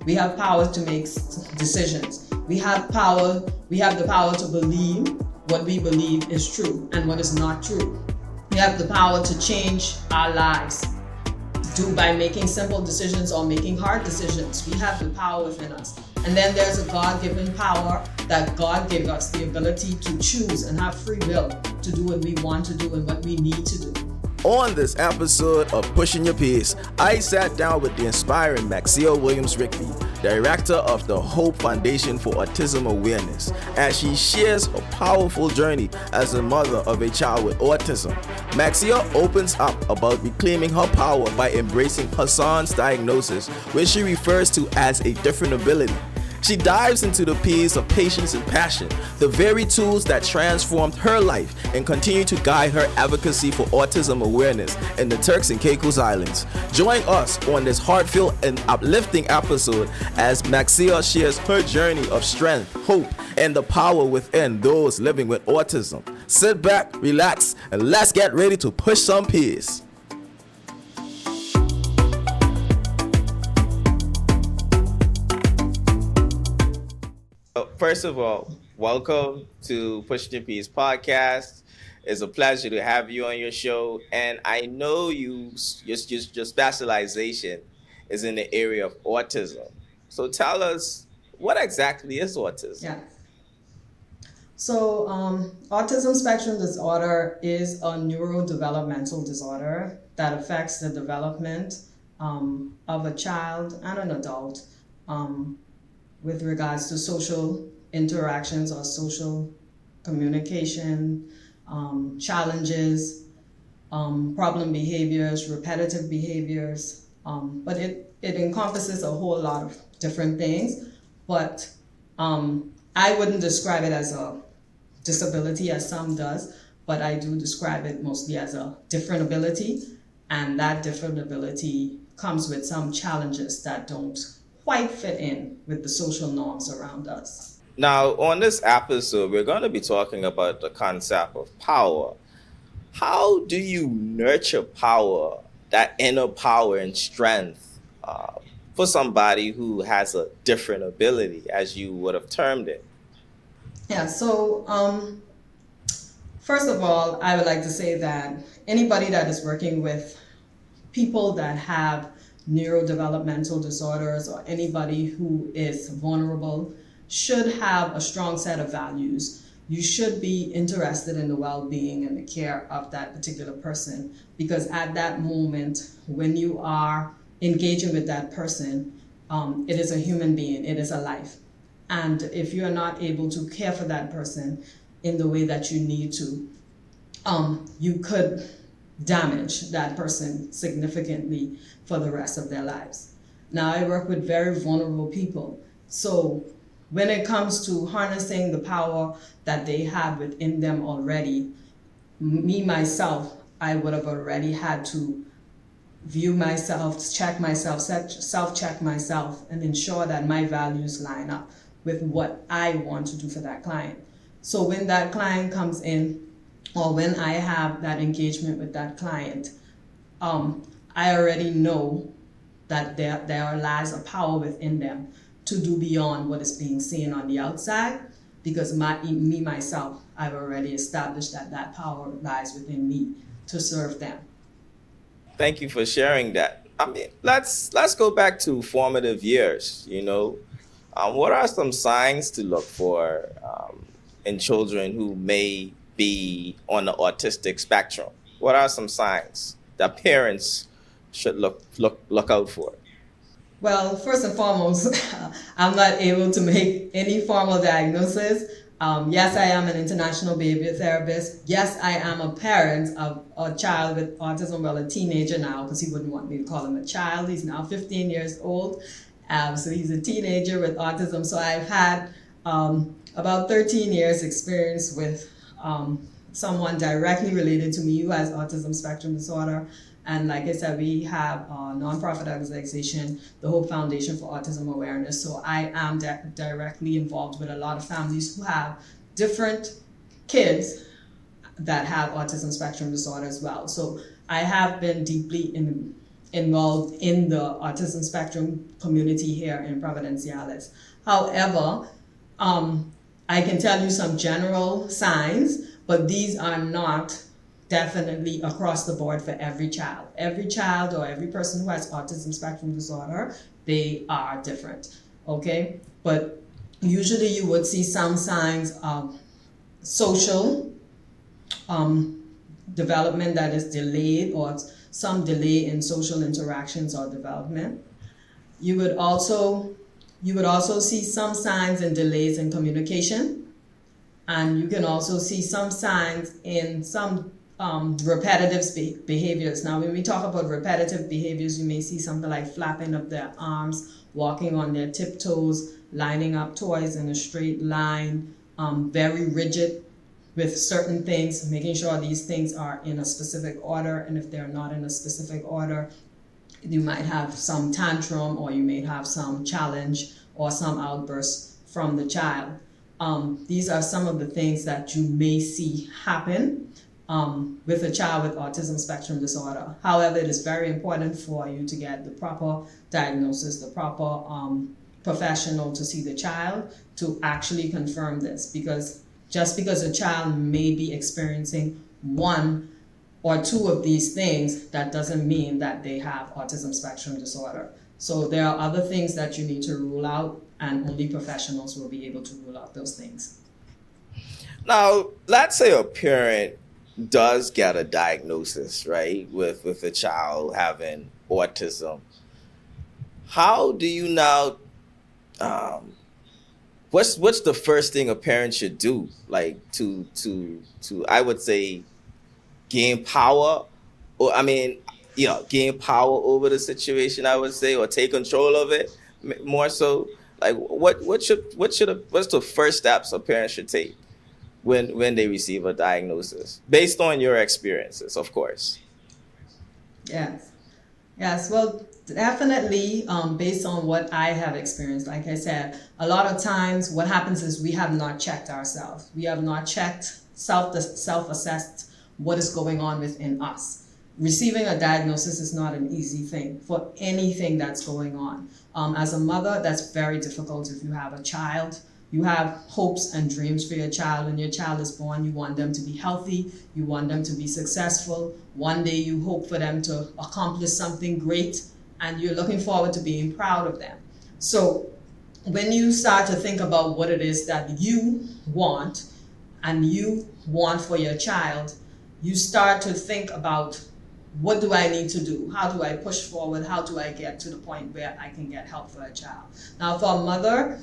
We have power to make decisions. We have the power to believe what we believe is true and what is not true. We have the power to change our lives by making simple decisions or making hard decisions. We have the power within us. And then there's a God-given power that God gave us, the ability to choose and have free will to do what we want to do and what we need to do. On this episode of Pushing Your Pace, I sat down with the inspiring Maxcia Williams-Rigby, director of the Hope Foundation for Autism Awareness, as she shares her powerful journey as a mother of a child with autism. Maxcia opens up about reclaiming her power by embracing her son's diagnosis, which she refers to as a different ability. She dives into the P's of patience and passion, the very tools that transformed her life and continue to guide her advocacy for autism awareness in the Turks and Caicos Islands. Join us on this heartfelt and uplifting episode as Maxcia shares her journey of strength, hope, and the power within those living with autism. Sit back, relax, and let's get ready to push some P's. First of all, welcome to Push Your Peace podcast. It's a pleasure to have you on your show. And I know your specialization is in the area of autism. So tell us, what exactly is autism? Yeah. So autism spectrum disorder is a neurodevelopmental disorder that affects the development of a child and an adult with regards to social interactions or social communication, challenges, problem behaviors, repetitive behaviors. But it encompasses a whole lot of different things. But I wouldn't describe it as a disability as some does, but I do describe it mostly as a different ability. And that different ability comes with some challenges that don't quite fit in with the social norms around us. Now, on this episode, we're going to be talking about the concept of power. How do you nurture power, that inner power and strength, for somebody who has a different ability, as you would have termed it? Yeah, so first of all, I would like to say that anybody that is working with people that have neurodevelopmental disorders or anybody who is vulnerable should have a strong set of values. You should be interested in the well-being and the care of that particular person, because at that moment when you are engaging with that person, it is a human being, it is a life. And if you're not able to care for that person in the way that you need to, you could damage that person significantly for the rest of their lives. Now, I work with very vulnerable people. So when it comes to harnessing the power that they have within them already, me, myself, I would have already had to view myself, check myself, self-check myself, and ensure that my values line up with what I want to do for that client. So when that client comes in, or when I have that engagement with that client, I already know that there lies a power within them to do beyond what is being seen on the outside, because myself, I've already established that power lies within me to serve them. Thank you for sharing that. I mean, let's go back to formative years. What are some signs to look for in children who may be on the autistic spectrum? What are some signs that parents should look out for? Well, first and foremost, I'm not able to make any formal diagnosis. Yes, I am an international behavior therapist. Yes, I am a parent of a child with autism, well, a teenager now, because he wouldn't want me to call him a child. He's now 15 years old. So he's a teenager with autism. So I've had about 13 years experience with someone directly related to me who has autism spectrum disorder. And like I said, we have a nonprofit organization, the Hope Foundation for Autism Awareness. So I am directly involved with a lot of families who have different kids that have autism spectrum disorder as well. So I have been deeply involved in the autism spectrum community here in Providenciales. However, I can tell you some general signs, but these are not definitely across the board for every child. Every child or every person who has autism spectrum disorder, they are different, okay? But usually you would see some signs of social development that is delayed, or some delay in social interactions or development. You would also see some signs and delays in communication, and you can also see some signs in some repetitive behaviors. Now, when we talk about repetitive behaviors, you may see something like flapping of their arms, walking on their tiptoes, lining up toys in a straight line, very rigid with certain things, making sure these things are in a specific order, and if they're not in a specific order, you might have some tantrum, or you may have some challenge or some outbursts from the child. These are some of the things that you may see happen with a child with autism spectrum disorder. However, it is very important for you to get the proper diagnosis, the proper professional to see the child to actually confirm this, because just because a child may be experiencing one or two of these things, that doesn't mean that they have autism spectrum disorder. So there are other things that you need to rule out, and only professionals will be able to rule out those things. Now, let's say a parent does get a diagnosis, right, with a child having autism. How do you now, what's the first thing a parent should do, like to I would say gain power, or gain power over the situation, I would say, or take control of it more so? Like what's the first steps a parent should take when they receive a diagnosis, based on your experiences, of course? Yes, well, definitely based on what I have experienced. Like I said, a lot of times what happens is we have not checked ourselves. We have not checked, self-assessed what is going on within us. Receiving a diagnosis is not an easy thing for anything that's going on. As a mother, that's very difficult. If you have a child, you have hopes and dreams for your child. When your child is born, you want them to be healthy, you want them to be successful. One day you hope for them to accomplish something great, and you're looking forward to being proud of them. So when you start to think about what it is that you want and you want for your child, you start to think about, what do I need to do? How do I push forward? How do I get to the point where I can get help for a child? Now, for a mother,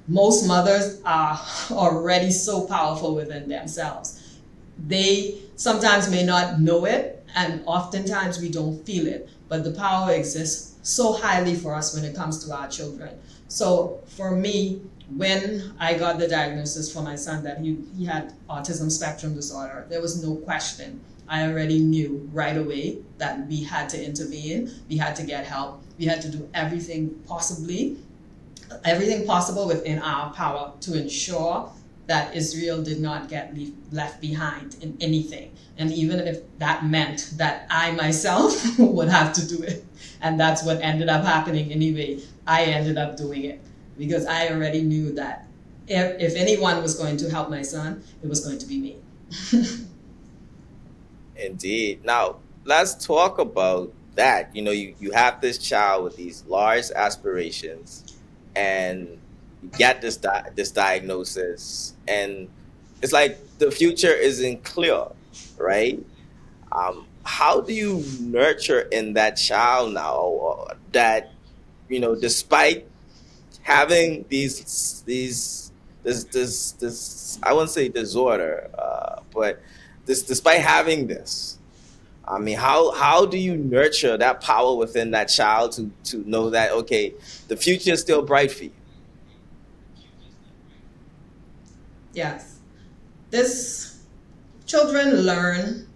most mothers are already so powerful within themselves. They sometimes may not know it, and oftentimes we don't feel it, but the power exists so highly for us when it comes to our children. So for me, when I got the diagnosis for my son that he had autism spectrum disorder, there was no question. I already knew right away that we had to intervene, we had to get help, we had to do everything possible within our power to ensure that Israel did not get left behind in anything. And even if that meant that I myself would have to do it. And that's what ended up happening anyway. I ended up doing it because I already knew that if anyone was going to help my son, it was going to be me. Indeed. Now, let's talk about that. You have this child with these large aspirations, and you get this diagnosis, and it's like the future isn't clear, right? How do you nurture in that child now that, despite having this I won't say disorder, but despite having this, I mean, how do you nurture that power within that child to know that, okay, the future is still bright for you? Yes. Children learn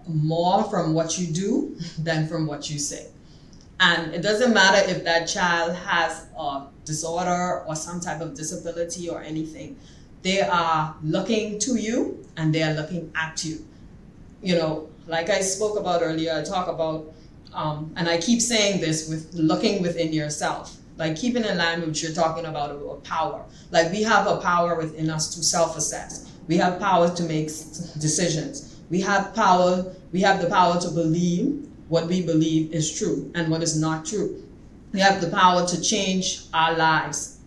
more from what you do than from what you say. And it doesn't matter if that child has a disorder or some type of disability or anything. They are looking to you and they are looking at you. Like I spoke about earlier, I talk about and I keep saying this with looking within yourself, like keeping in line with what you're talking about power. Like we have a power within us to self-assess. We have power to make decisions. We have the power to believe what we believe is true and what is not true. We have the power to change our lives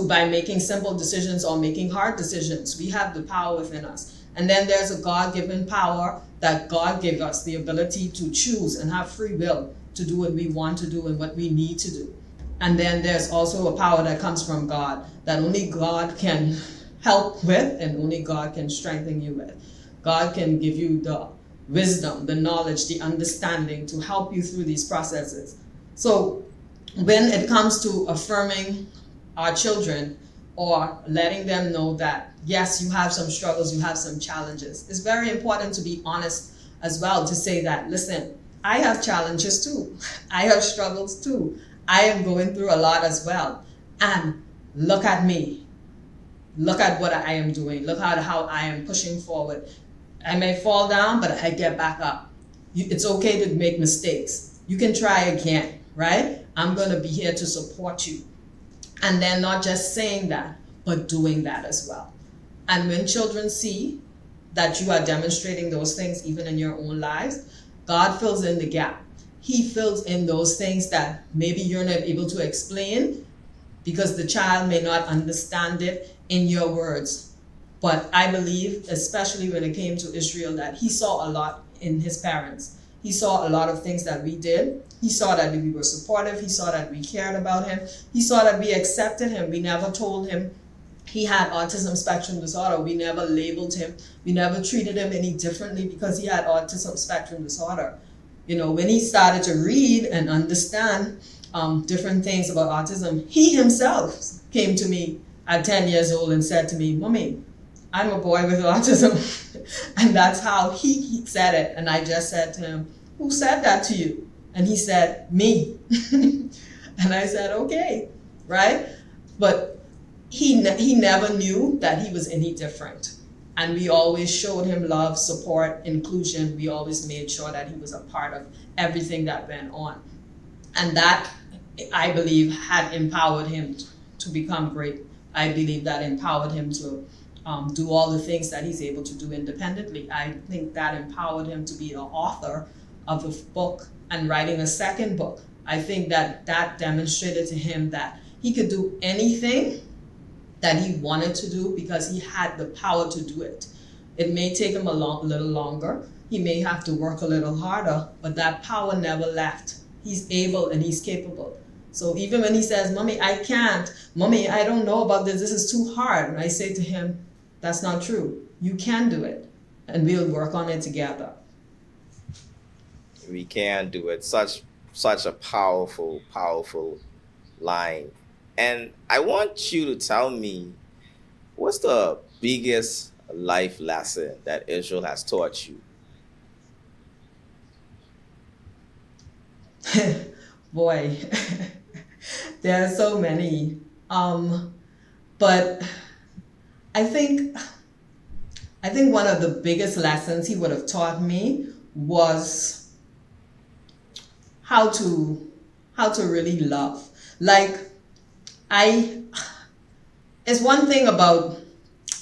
by making simple decisions or making hard decisions. We have the power within us. And then there's a God-given power that God gave us, the ability to choose and have free will to do what we want to do and what we need to do. And then there's also a power that comes from God that only God can help with and only God can strengthen you with. God can give you the wisdom, the knowledge, the understanding to help you through these processes. So when it comes to affirming our children or letting them know that, yes, you have some struggles, you have some challenges, it's very important to be honest as well, to say that, listen, I have challenges too. I have struggles too. I am going through a lot as well. And look at me. Look at what I am doing. Look at how I am pushing forward. I may fall down, but I get back up. It's okay to make mistakes. You can try again, right? I'm going to be here to support you. And then not just saying that, but doing that as well. And when children see that you are demonstrating those things even in your own lives, God fills in the gap. He fills in those things that maybe you're not able to explain because the child may not understand it in your words. But I believe, especially when it came to Israel, that he saw a lot in his parents. He saw a lot of things that we did. He saw that we were supportive. He saw that we cared about him. He saw that we accepted him. We never told him he had autism spectrum disorder. We never labeled him. We never treated him any differently because he had autism spectrum disorder. You know, when he started to read and understand different things about autism, he himself came to me at 10 years old and said to me, "Mommy, I'm a boy with autism." And that's how he said it. And I just said to him, "Who said that to you?" And he said, "Me." And I said, "Okay," right? But he never knew that he was any different. And we always showed him love, support, inclusion. We always made sure that he was a part of everything that went on. And that, I believe, had empowered him to become great. I believe that empowered him to do all the things that he's able to do independently. I think that empowered him to be the author of a book and writing a second book. I think that demonstrated to him that he could do anything that he wanted to do because he had the power to do it. It may take him a little longer. He may have to work a little harder, but that power never left. He's able and he's capable. So even when he says, "Mommy, I can't. Mommy, I don't know about this. This is too hard." And I say to him, "That's not true. You can do it, and we'll work on it together." We can do it. Such a powerful line. And I want you to tell me, what's the biggest life lesson that Israel has taught you? Boy, there are so many. But I think one of the biggest lessons he would have taught me was how to really love. Like, it's one thing about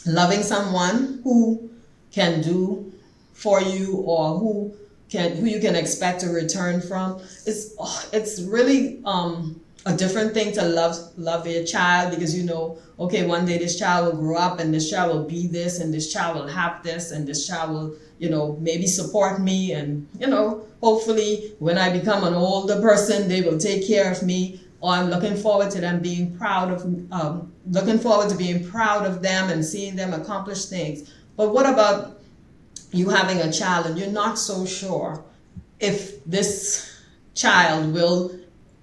loving someone who can do for you or who you can expect a return from. It's really a different thing to love your child, because you know, okay, one day this child will grow up and this child will be this and this child will have this and this child will, you know, maybe support me, and you know, hopefully when I become an older person they will take care of me. Or I'm looking forward to them being proud of them and seeing them accomplish things. But what about you having a child and you're not so sure if this child will,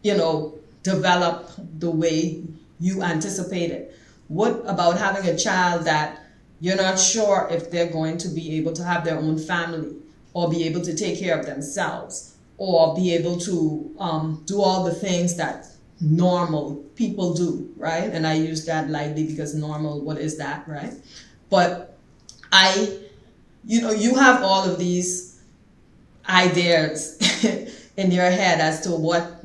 you know, develop the way you anticipated? What about having a child that you're not sure if they're going to be able to have their own family or be able to take care of themselves or be able to do all the things that normal people do, right? And I use that lightly because normal, what is that, right? But you have all of these ideas in your head as to what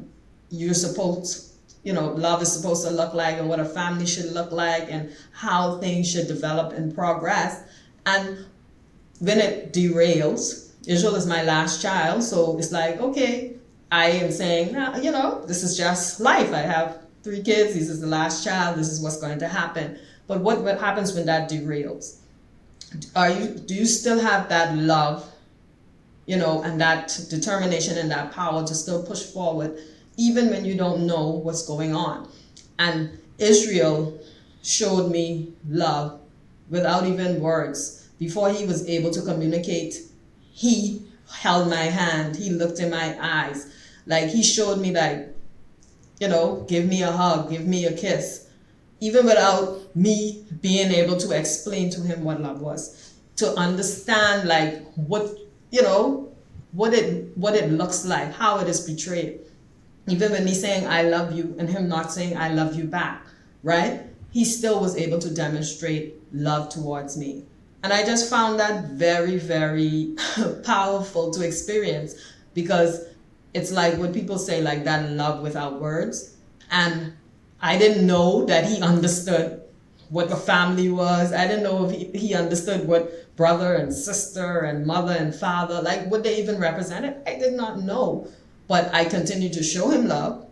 you're supposed, love is supposed to look like, and what a family should look like, and how things should develop and progress. And when it derails, Israel is my last child, so it's like, okay, I am saying, this is just life. I have 3 kids, this is the last child, this is what's going to happen. But what happens when that derails? Do you still have that love, and that determination and that power to still push forward, even when you don't know what's going on? And Israel showed me love without even words. Before he was able to communicate, he held my hand, he looked in my eyes. Like, he showed me, like, give me a hug, give me a kiss, even without me being able to explain to him what love was, to understand, like, what it looks like, how it is betrayed. Even when he's saying I love you and him not saying I love you back, right? He still was able to demonstrate love towards me. And I just found that very, very powerful to experience, because it's like what people say, like, that love without words. And I didn't know that he understood what a family was. I didn't know if he understood what brother and sister and mother and father, like, what they even represented. I did not know. But I continued to show him love.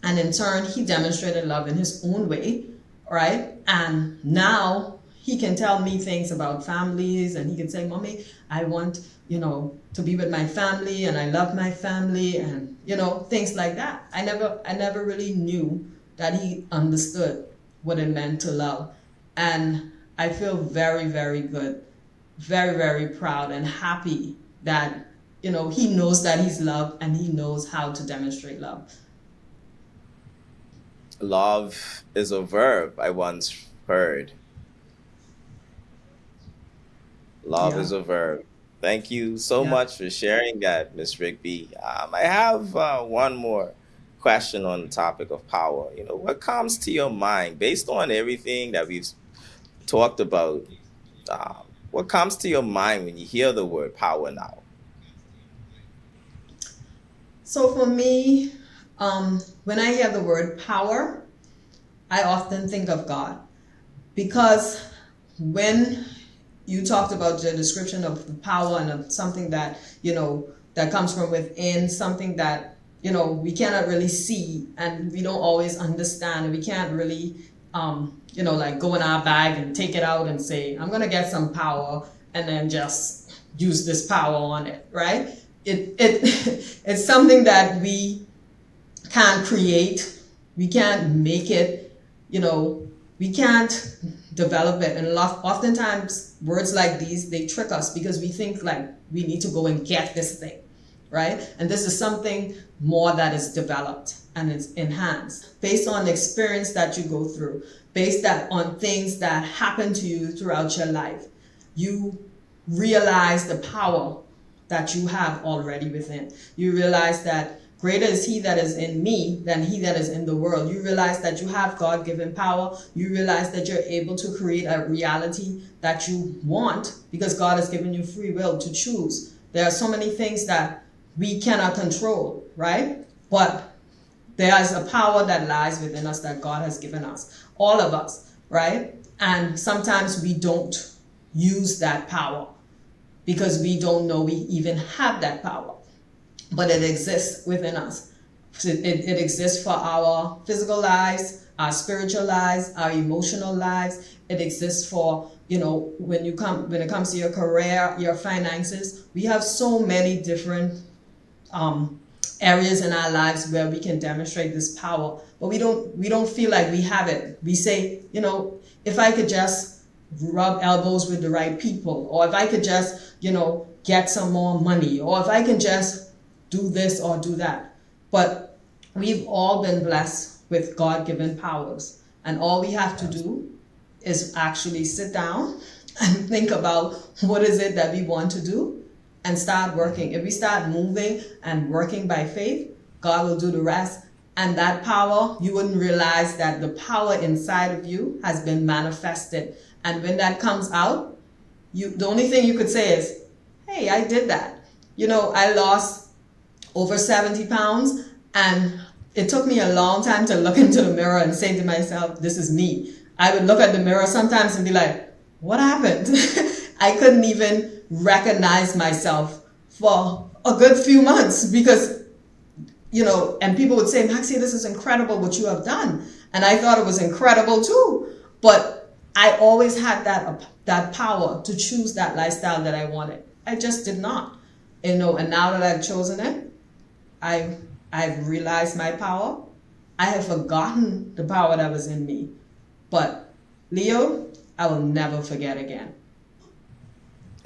And in turn, he demonstrated love in his own way, right? And now he can tell me things about families, and he can say, Mommy, I want, to be with my family, and I love my family, and, things like that. I never really knew that he understood what it meant to love. And I feel very, very good, very, very proud and happy that, he knows that he's loved, and he knows how to demonstrate love. Love is a verb, I once heard. Love is a verb. Thank you so much for sharing that, Miss Rigby. I have one more question on the topic of power. What comes to your mind based on everything that we've talked about? What comes to your mind when you hear the word power now? So for me, when I hear the word power, I often think of God, because when you talked about the description of the power and of something that, that comes from within, something that, we cannot really see, and we don't always understand, and we can't really, like, go in our bag and take it out and say, I'm going to get some power and then just use this power on it, right? It's something that we can't create, we can't make it, we can't develop it. And oftentimes words like these, they trick us, because we think like we need to go and get this thing, right? And this is something more that is developed and it's enhanced based on the experience that you go through, based on things that happen to you throughout your life. You realize the power that you have already within. You realize that greater is he that is in me than he that is in the world. You realize that you have God-given power. You realize that you're able to create a reality that you want, because God has given you free will to choose. There are so many things that we cannot control, right? But there is a power that lies within us that God has given us, all of us, right? And sometimes we don't use that power because we don't know we even have that power. But it exists within us. It exists for our physical lives, our spiritual lives, our emotional lives. It exists for, when it comes to your career, your finances. We have so many different areas in our lives where we can demonstrate this power, but we don't feel like we have it. We say, if I could just rub elbows with the right people, or if I could just, get some more money, or if I can just do this or do that. But we've all been blessed with God-given powers, and all we have to do is actually sit down and think about what is it that we want to do and start working. If we start moving and working by faith, God will do the rest. And that power, you wouldn't realize that the power inside of you has been manifested. And when that comes out, the only thing you could say is, hey, I did that. I lost over 70 pounds. And it took me a long time to look into the mirror and say to myself, this is me. I would look at the mirror sometimes and be like, what happened? I couldn't even recognize myself for a good few months because, and people would say, Maxcia, this is incredible what you have done. And I thought it was incredible too. But I always had that power to choose that lifestyle that I wanted. I just did not, and now that I've chosen it, I've realized my power. I have forgotten the power that was in me. But Leo, I will never forget again.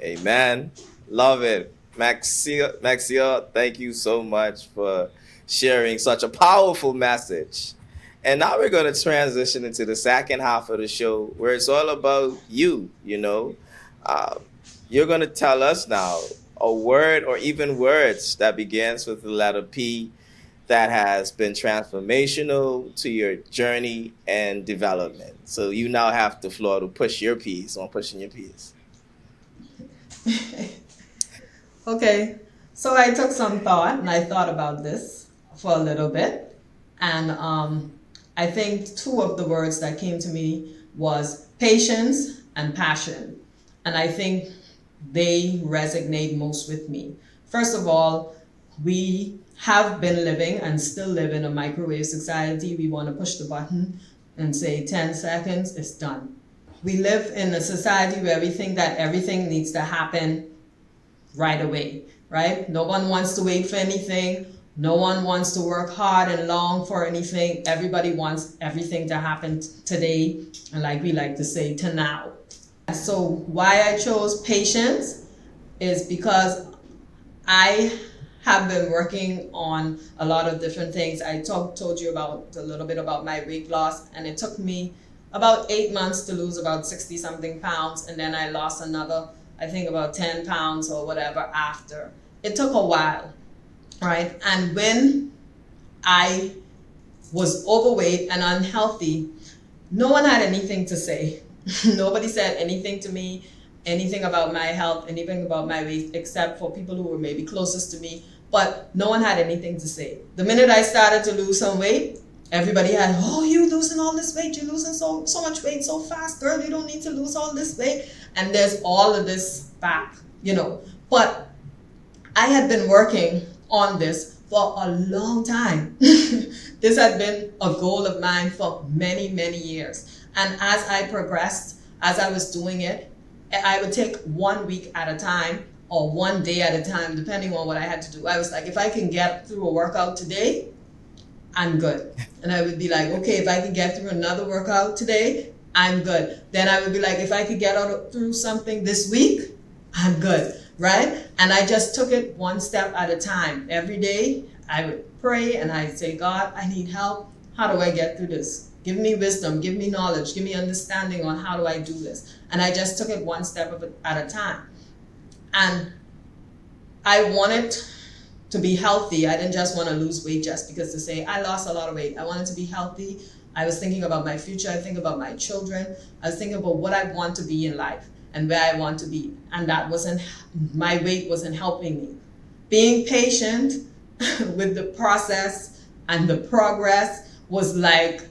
Amen. Love it. Maxcia, thank you so much for sharing such a powerful message. And now we're going to transition into the second half of the show where it's all about you, You're going to tell us now a word or even words that begins with the letter P that has been transformational to your journey and development. So you now have the floor to push your P's on pushing your P's. Okay, so I took some thought and I thought about this for a little bit. And I think two of the words that came to me was patience and passion. And I think they resonate most with me. First of all, we have been living and still live in a microwave society. We want to push the button and say 10 seconds, it's done. We live in a society where we think that everything needs to happen right away, right? No one wants to wait for anything. No one wants to work hard and long for anything. Everybody wants everything to happen today, and like we like to say, to now. So why I chose patience is because I have been working on a lot of different things. I told you about a little bit about my weight loss, and it took me about 8 months to lose about 60 something pounds, and then I lost another, I think about 10 pounds or whatever after. It took a while, right? And when I was overweight and unhealthy, no one had anything to say. Nobody said anything to me, anything about my health, anything about my weight, except for people who were maybe closest to me, but no one had anything to say. The minute I started to lose some weight, everybody had, oh, you losing all this weight, you're losing so much weight so fast, girl, you don't need to lose all this weight. And there's all of this back, But I had been working on this for a long time. This had been a goal of mine for many, many years. And as I progressed, as I was doing it, I would take 1 week at a time or 1 day at a time, depending on what I had to do. I was like, if I can get through a workout today, I'm good. And I would be like, okay, if I can get through another workout today, I'm good. Then I would be like, if I could get through something this week, I'm good, right? And I just took it one step at a time. Every day I would pray and I'd say, God, I need help. How do I get through this? Give me wisdom, give me knowledge, give me understanding on how do I do this. And I just took it one step at a time. And I wanted to be healthy. I didn't just want to lose weight just because to say, I lost a lot of weight. I wanted to be healthy. I was thinking about my future. I think about my children. I was thinking about what I want to be in life and where I want to be. And my weight wasn't helping me. Being patient with the process and the progress was like,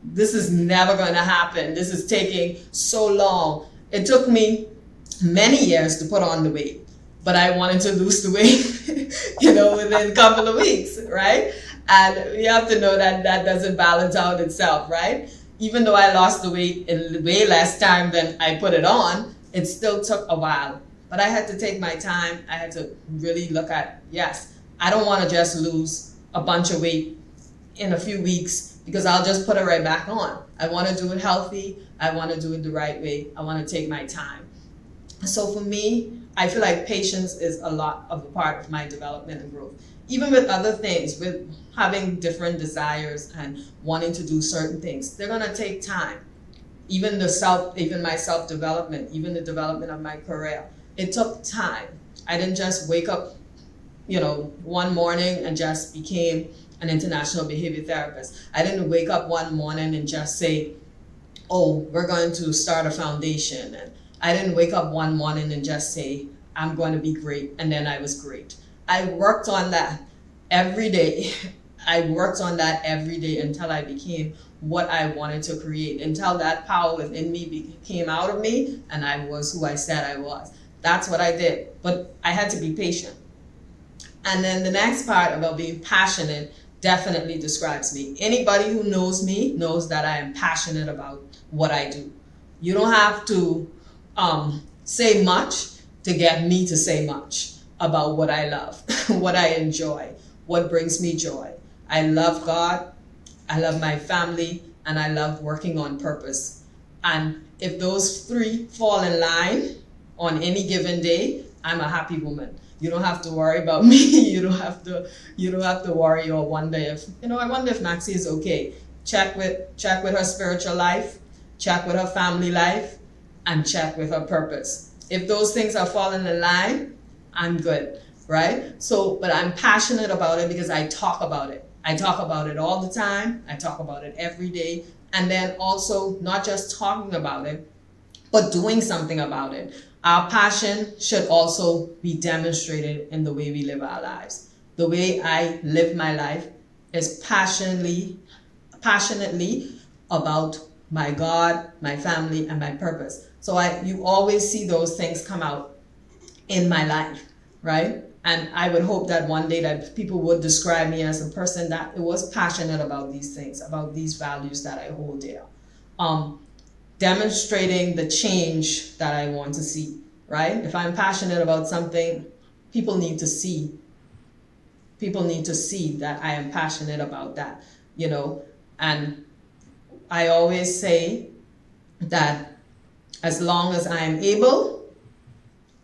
this is never going to happen. This is taking so long. It took me many years to put on the weight, but I wanted to lose the weight, within a couple of weeks, right? And you have to know that that doesn't balance out itself, right? Even though I lost the weight in way less time than I put it on, it still took a while. But I had to take my time. I had to really look at, yes, I don't want to just lose a bunch of weight in a few weeks because I'll just put it right back on. I want to do it healthy. I want to do it the right way. I want to take my time. So for me, I feel like patience is a lot of a part of my development and growth. Even with other things, with having different desires and wanting to do certain things, they're gonna take time. Even my self-development, even the development of my career, it took time. I didn't just wake up, one morning and just became an international behavior therapist. I didn't wake up one morning and just say, oh, we're going to start a foundation. And I didn't wake up one morning and just say, I'm going to be great, and then I was great. I worked on that every day. I worked on that every day until I became what I wanted to create, until that power within me came out of me and I was who I said I was. That's what I did, but I had to be patient. And then the next part about being passionate definitely describes me. Anybody who knows me knows that I am passionate about what I do. You don't have to say much to get me to say much about what I love, what I enjoy, what brings me joy. I love God, I love my family, and I love working on purpose. And if those three fall in line on any given day, I'm a happy woman. You don't have to worry about me. You don't have to worry or wonder if, I wonder if Maxie is okay. Check with her spiritual life, check with her family life, and check with her purpose. If those things are falling in line, I'm good, right? So, but I'm passionate about it because I talk about it. I talk about it all the time. I talk about it every day. And then also not just talking about it, but doing something about it. Our passion should also be demonstrated in the way we live our lives. The way I live my life is passionately about my God, my family, and my purpose. So you always see those things come out in my life, right? And I would hope that one day that people would describe me as a person that was passionate about these things, about these values that I hold dear. Demonstrating the change that I want to see, right? If I'm passionate about something, people need to see. People need to see that I am passionate about that, And I always say that as long as I am able,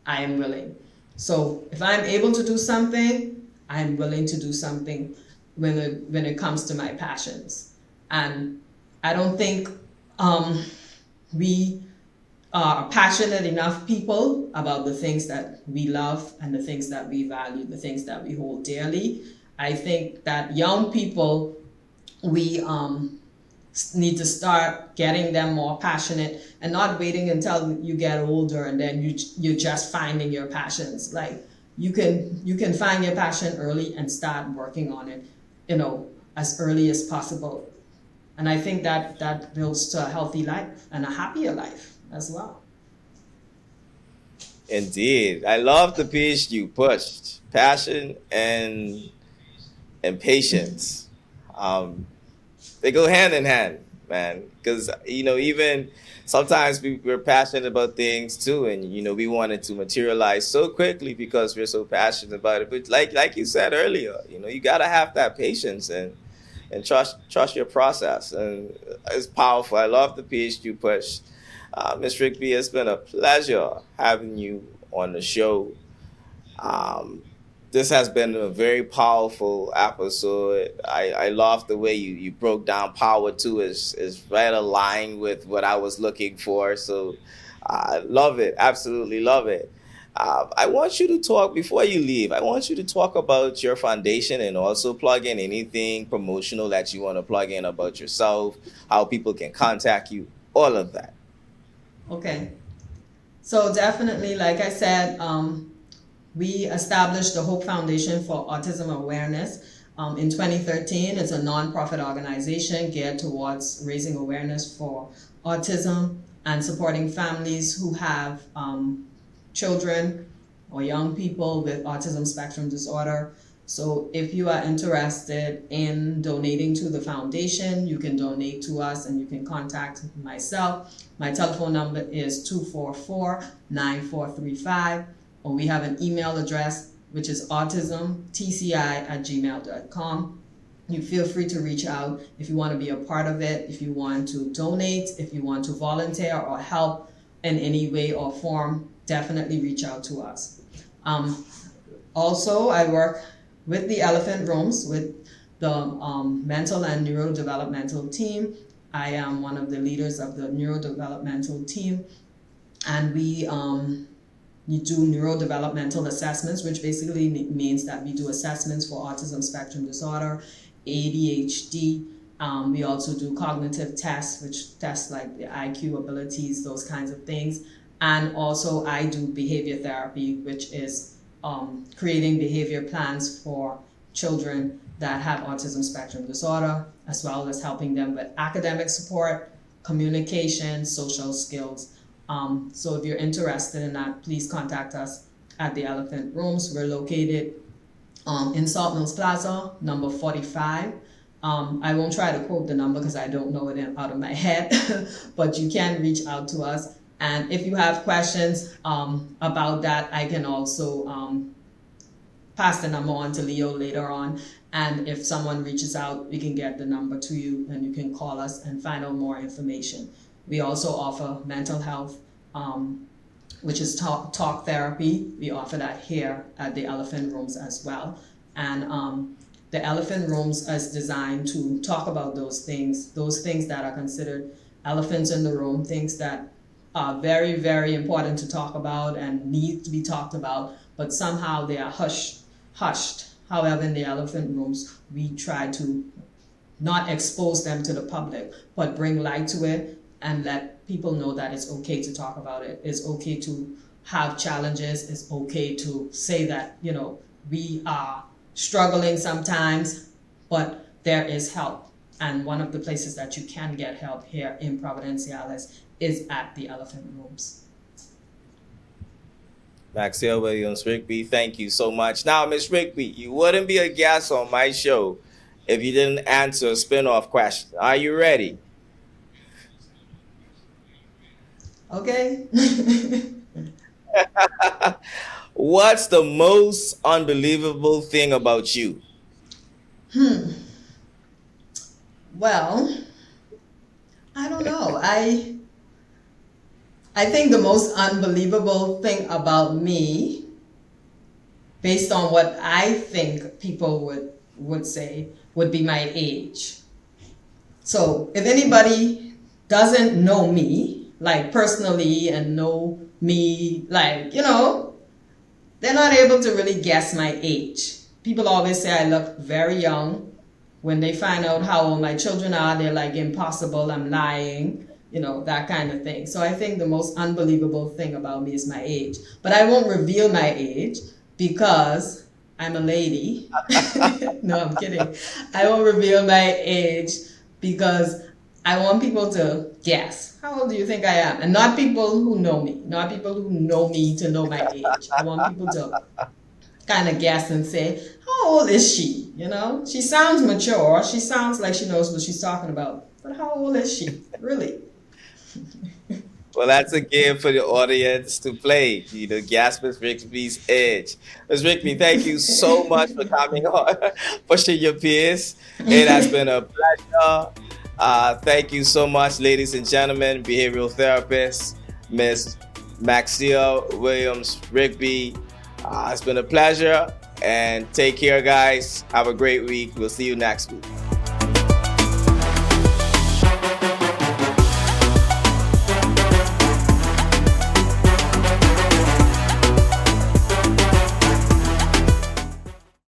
I am willing. So if I'm able to do something, I'm willing to do something when it comes to my passions. And I don't think we are passionate enough people about the things that we love and the things that we value, the things that we hold dearly. I think that young people, we need to start getting them more passionate and not waiting until you get older and then you're just finding your passions. Like you can find your passion early and start working on it, as early as possible. And I think that builds to a healthy life and a happier life as well. Indeed. I love the piece you pushed. Passion and patience. They go hand in hand, man. Because, even sometimes we're passionate about things too. And, we want it to materialize so quickly because we're so passionate about it. But like you said earlier, you got to have that patience and trust your process. And it's powerful. I love the piece you pushed. Ms. Rigby, it's been a pleasure having you on the show. This has been a very powerful episode. I love the way you broke down power too. Is right aligned with what I was looking for. So I love it. Absolutely love it. I want you to talk, before you leave, I want you to talk about your foundation and also plug in anything promotional that you want to plug in about yourself, how people can contact you, all of that. Okay. So definitely, like I said, we established the Hope Foundation for Autism Awareness in 2013. It's a nonprofit organization geared towards raising awareness for autism and supporting families who have children or young people with autism spectrum disorder. So if you are interested in donating to the foundation, you can donate to us and you can contact myself. My telephone number is 244-9435, or we have an email address, which is autismtci@gmail.com. You feel free to reach out if you want to be a part of it, if you want to donate, if you want to volunteer or help in any way or form, definitely reach out to us. Also, I work with the Elephant Rooms, with the mental and neurodevelopmental team. I am one of the leaders of the neurodevelopmental team, and we do neurodevelopmental assessments, which basically means that we do assessments for autism spectrum disorder, ADHD. We also do cognitive tests, which test like the IQ abilities, those kinds of things. And also I do behavior therapy, which is creating behavior plans for children that have autism spectrum disorder, as well as helping them with academic support, communication, social skills. So if you're interested in that, please contact us at the Elephant Rooms. We're located in Salt Mills Plaza, number 45. I won't try to quote the number because I don't know it out of my head, but you can reach out to us. And if you have questions about that, I can also pass the number on to Leo later on. And if someone reaches out, we can get the number to you and you can call us and find out more information. We also offer mental health, which is talk therapy. We offer that here at the Elephant Rooms as well. And the Elephant Rooms is designed to talk about those things that are considered elephants in the room, things that are very, very important to talk about and need to be talked about, but somehow they are hushed. However, in the Elephant Rooms, we try to not expose them to the public, but bring light to it and let people know that it's okay to talk about it. It's okay to have challenges. It's okay to say that, we are struggling sometimes, but there is help. And one of the places that you can get help here in Providenciales is at the Elephant Rooms. Maxcia Williams-Rigby, thank you so much. Now, Ms. Rigby, you wouldn't be a guest on my show if you didn't answer a spinoff question. Are you ready? Okay. What's the most unbelievable thing about you? Well, I don't know. I think the most unbelievable thing about me, based on what I think people would say, would be my age. So if anybody doesn't know me, like personally, and know me, like, they're not able to really guess my age. People always say I look very young. When they find out how old my children are, they're like, impossible, I'm lying, that kind of thing. So I think the most unbelievable thing about me is my age. But I won't reveal my age because I'm a lady. No, I'm kidding. I won't reveal my age because I want people to guess. How old do you think I am? And not people who know me. Not people who know me to know my age. I want people to kind of guess and say, how old is she? She sounds mature. She sounds like she knows what she's talking about. But how old is she? Really? Well, that's a game for the audience to play, guess Ms. Rigby's age. Ms. Rigby, thank you so much for coming on, pushing your peers. It has been a pleasure. Thank you so much, ladies and gentlemen, behavioral therapist, Ms. Maxcia Williams-Rigby. It's been a pleasure, and take care, guys. Have a great week. We'll see you next week.